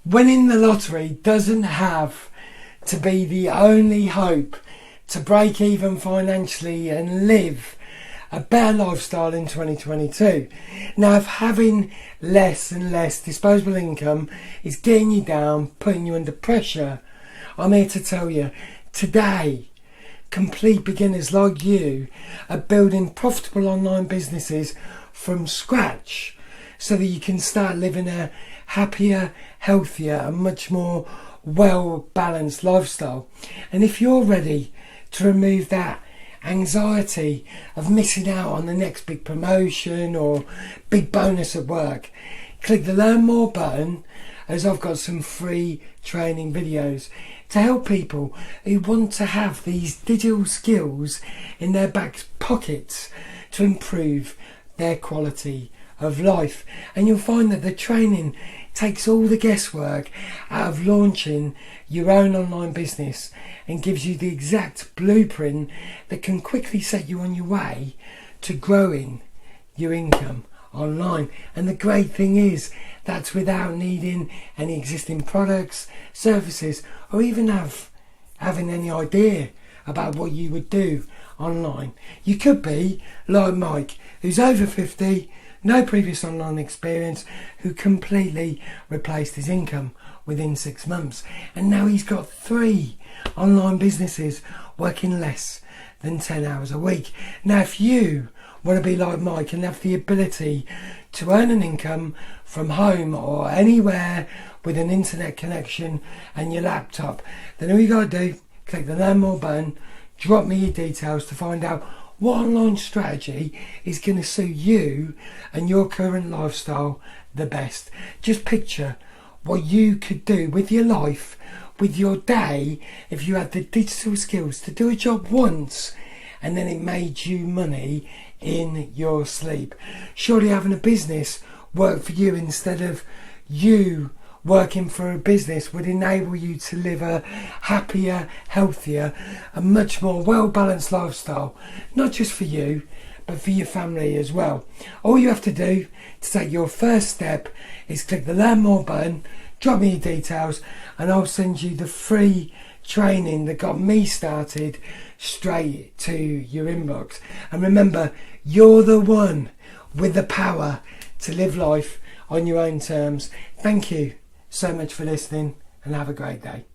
Winning the lottery doesn't have to be the only hope to break even financially and live a better lifestyle in 2022. Now, if having less and less disposable income is getting you down, putting you under pressure, I'm here to tell you today, complete beginners like you are building profitable online businesses from scratch so that you can start living a happier, healthier and much more well-balanced lifestyle. And if you're ready to remove that anxiety of missing out on the next big promotion or big bonus at work, click the Learn More button, as I've got some free training videos to help people who want to have these digital skills in their back pockets to improve their quality of life. And you'll find that the training takes all the guesswork out of launching your own online business and gives you the exact blueprint that can quickly set you on your way to growing your income online. And the great thing is that's without needing any existing products, services, or even having any idea about what you would do online. You could be like Mike, who's over 50, no previous online experience, who completely replaced his income within 6 months. And now he's got 3 online businesses working less than 10 hours a week. Now, if you want to be like Mike and have the ability to earn an income from home or anywhere with an internet connection and your laptop, then all you got to do, click the Learn More button, drop me your details to find out what online strategy is going to suit you and your current lifestyle the best. Just picture what you could do with your life, with your day, if you had the digital skills to do a job once and then it made you money in your sleep. Surely having a business work for you instead of you working for a business would enable you to live a happier, healthier and much more well-balanced lifestyle, not just for you but for your family as well. All you have to do to take your first step is click the Learn More button, drop me your details, and I'll send you the free training that got me started straight to your inbox. And remember, you're the one with the power to live life on your own terms. Thank you so much for listening and have a great day.